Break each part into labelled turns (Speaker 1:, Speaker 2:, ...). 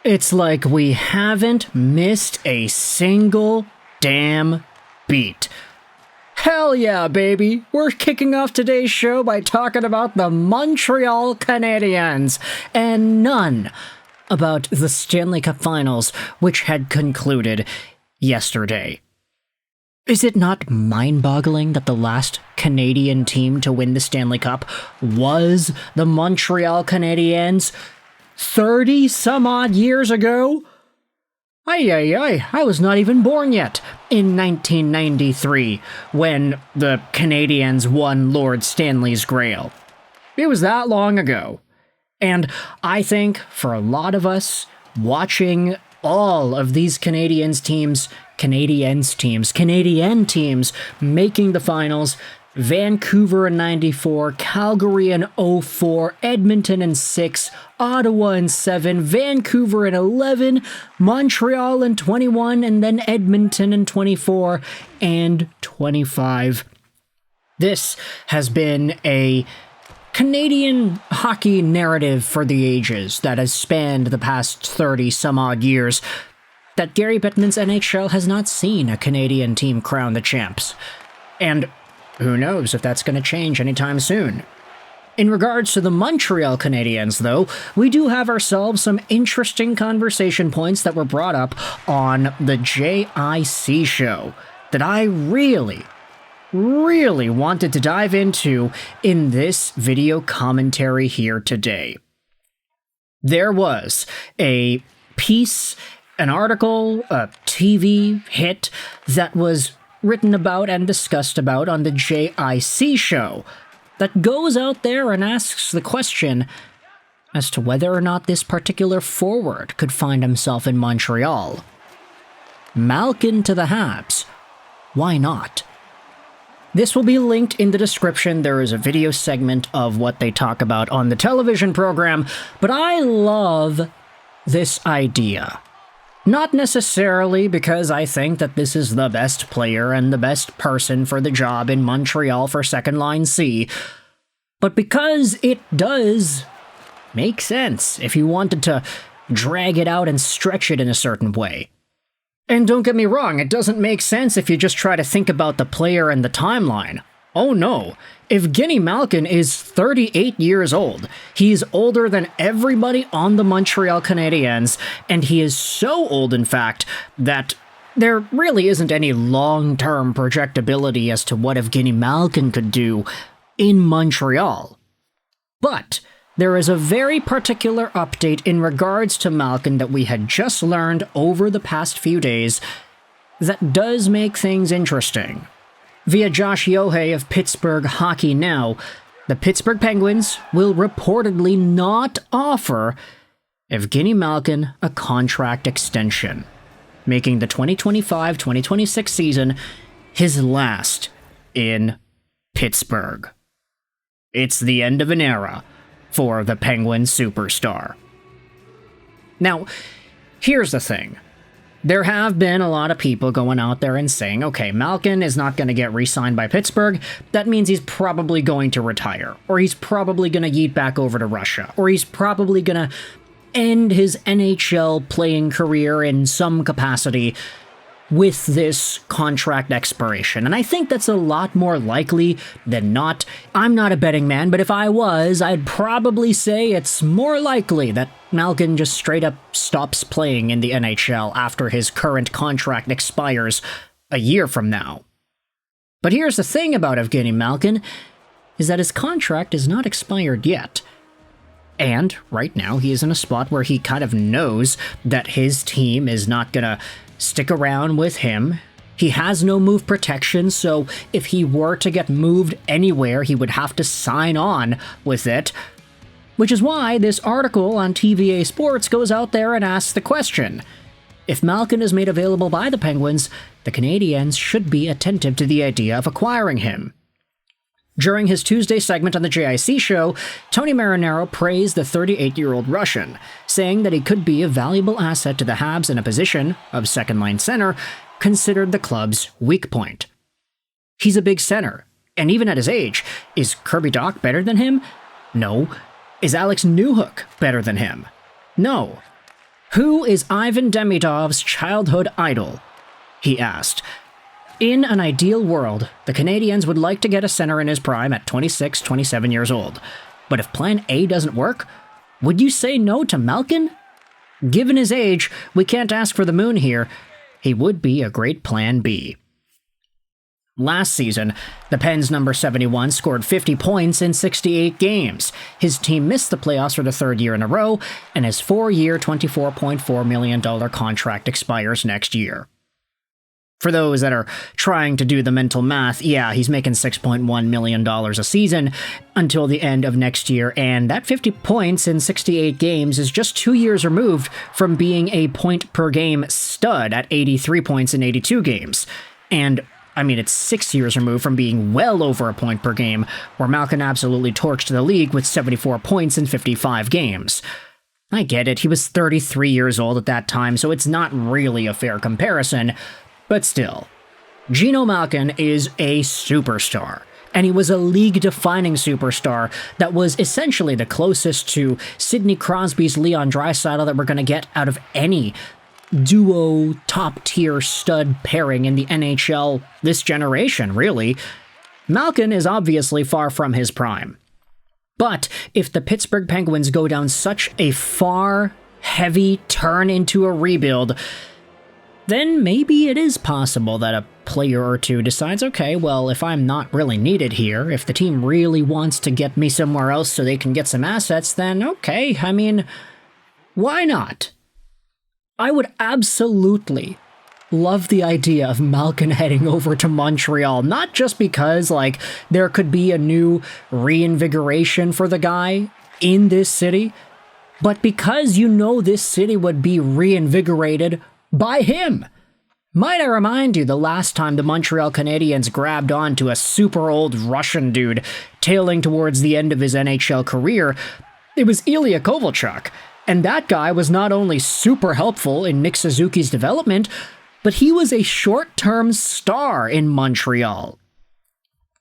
Speaker 1: It's like we haven't missed a single damn beat. Hell yeah, baby! We're kicking off today's show by talking about the Montreal Canadiens, and none about the Stanley Cup Finals, which had concluded yesterday. Is it not mind-boggling that the last Canadian team to win the Stanley Cup was the Montreal Canadiens 30-some-odd years ago? I was not even born yet in 1993 when the Canadiens won Lord Stanley's Grail. It was that long ago. And I think for a lot of us, watching all of these Canadian teams making the finals, Vancouver in 94, Calgary in 04, Edmonton in 6, Ottawa in 7, Vancouver in 11, Montreal in 21, and then Edmonton in 24 and 25. This has been a Canadian hockey narrative for the ages that has spanned the past 30-some-odd years, that Gary Bettman's NHL has not seen a Canadian team crown the champs. And who knows if that's going to change anytime soon. In regards to the Montreal Canadiens, though, we do have ourselves some interesting conversation points that were brought up on the JIC show that I really wanted to dive into in this video commentary here today. There was a piece, an article, a TV hit that was written about and discussed about on the JIC show that goes out there and asks the question as to whether or not this particular forward could find himself in Montreal. Malkin to the Habs. Why not? This will be linked in the description. There is a video segment of what they talk about on the television program, but I love this idea. Not necessarily because I think that this is the best player and the best person for the job in Montreal for second line C, but because it does make sense if you wanted to drag it out and stretch it in a certain way. And don't get me wrong, it doesn't make sense if you just try to think about the player and the timeline. Oh no, Evgeni Malkin is 38 years old. He's older than everybody on the Montreal Canadiens, and he is so old, in fact, that there really isn't any long-term projectability as to what Evgeni Malkin could do in Montreal. But there is a very particular update in regards to Malkin that we had just learned over the past few days that does make things interesting. Via Josh Yohei of Pittsburgh Hockey Now, the Pittsburgh Penguins will reportedly not offer Evgeni Malkin a contract extension, making the 2025-2026 season his last in Pittsburgh. It's the end of an era for the Penguin superstar. Now, here's the thing. There have been a lot of people going out there and saying, okay, Malkin is not going to get re-signed by Pittsburgh. That means he's probably going to retire, or he's probably going to yeet back over to Russia, or he's probably going to end his NHL playing career in some capacity with this contract expiration. And I think that's a lot more likely than not. I'm not a betting man, but if I was, I'd probably say it's more likely that Malkin just straight up stops playing in the NHL after his current contract expires a year from now. But here's the thing about Evgeni Malkin, is that his contract is not expired yet. And right now he is in a spot where he kind of knows that his team is not gonna stick around with him. He has no move protection, so if he were to get moved anywhere, he would have to sign on with it. Which is why this article on TVA Sports goes out there and asks the question. If Malkin is made available by the Penguins, the Canadiens should be attentive to the idea of acquiring him. During his Tuesday segment on the JIC show, Tony Marinaro praised the 38-year-old Russian, saying that he could be a valuable asset to the Habs in a position of second-line center, considered the club's weak point. He's a big center, and even at his age, is Kirby Dach better than him? No. Is Alex Newhook better than him? No. Who is Ivan Demidov's childhood idol? He asked. In an ideal world, the Canadiens would like to get a center in his prime at 26, 27 years old. But if plan A doesn't work, would you say no to Malkin? Given his age, we can't ask for the moon here. He would be a great plan B. Last season, the Pens' number 71 scored 50 points in 68 games. His team missed the playoffs for the third year in a row, and his 4-year, $24.4 million contract expires next year. For those that are trying to do the mental math, yeah, he's making $6.1 million a season until the end of next year, and that 50 points in 68 games is just 2 years removed from being a point-per-game stud at 83 points in 82 games. And it's 6 years removed from being well over a point per game, where Malkin absolutely torched the league with 74 points in 55 games. I get it, he was 33 years old at that time, so it's not really a fair comparison, but still. Evgeni Malkin is a superstar, and he was a league-defining superstar that was essentially the closest to Sidney Crosby's Leon Draisaitl that we're going to get out of any duo top-tier stud pairing in the NHL this generation, really. Malkin is obviously far from his prime. But if the Pittsburgh Penguins go down such a far, heavy turn into a rebuild, then maybe it is possible that a player or two decides, okay, well, if I'm not really needed here, if the team really wants to get me somewhere else so they can get some assets, then okay, why not? I would absolutely love the idea of Malkin heading over to Montreal, not just because, there could be a new reinvigoration for the guy in this city, but because this city would be reinvigorated by him. Might I remind you the last time the Montreal Canadiens grabbed on to a super old Russian dude tailing towards the end of his NHL career, it was Ilya Kovalchuk. And that guy was not only super helpful in Nick Suzuki's development, but he was a short-term star in Montreal.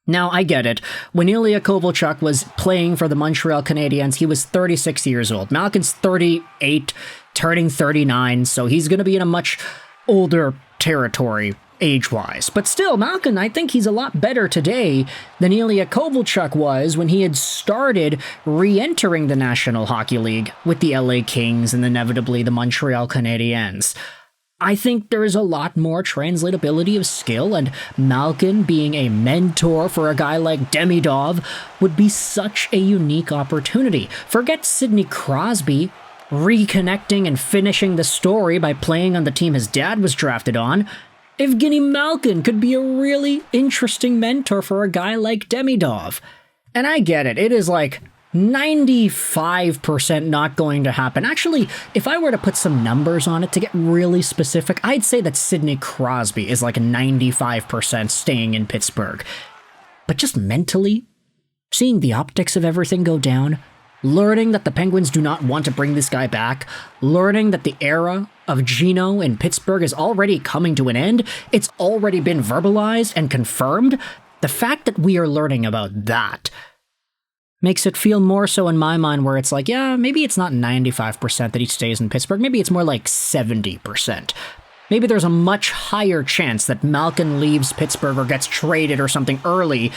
Speaker 1: Now, I get it. When Ilya Kovalchuk was playing for the Montreal Canadiens, he was 36 years old. Malkin's 38, turning 39, so he's going to be in a much older territory age-wise. But still, Malkin, I think he's a lot better today than Ilya Kovalchuk was when he had started re-entering the National Hockey League with the LA Kings and inevitably the Montreal Canadiens. I think there is a lot more translatability of skill, and Malkin being a mentor for a guy like Demidov would be such a unique opportunity. Forget Sidney Crosby reconnecting and finishing the story by playing on the team his dad was drafted on. Evgeni Malkin could be a really interesting mentor for a guy like Demidov. And I get it, it is 95% not going to happen. Actually, if I were to put some numbers on it to get really specific, I'd say that Sidney Crosby is 95% staying in Pittsburgh. But just mentally, seeing the optics of everything go down, learning that the Penguins do not want to bring this guy back, learning that the era of Gino in Pittsburgh is already coming to an end, it's already been verbalized and confirmed, the fact that we are learning about that makes it feel more so in my mind where it's yeah, maybe it's not 95% that he stays in Pittsburgh, maybe it's more 70%. Maybe there's a much higher chance that Malkin leaves Pittsburgh or gets traded or something early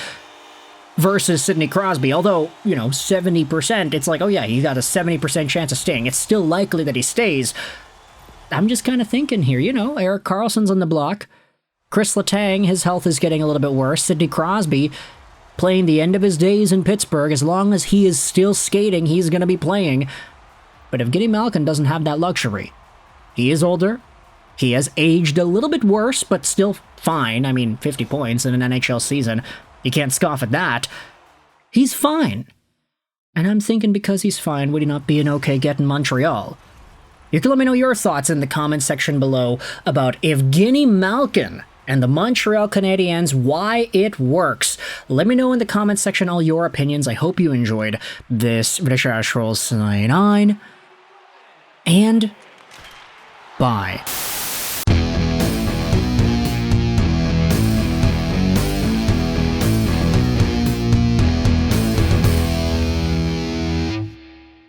Speaker 1: versus Sidney Crosby, although, 70%, it's oh yeah, he got a 70% chance of staying. It's still likely that he stays. I'm just kind of thinking here, Erik Karlsson's on the block. Chris Letang, his health is getting a little bit worse. Sidney Crosby, playing the end of his days in Pittsburgh. As long as he is still skating, he's going to be playing. But Evgeni Malkin doesn't have that luxury. He is older. He has aged a little bit worse, but still fine. 50 points in an NHL season. You can't scoff at that. He's fine. And I'm thinking because he's fine, would he not be an okay get in Montreal? You can let me know your thoughts in the comment section below about Evgeni Malkin and the Montreal Canadiens, why it works. Let me know in the comment section all your opinions. I hope you enjoyed this British Rolls 99. And bye.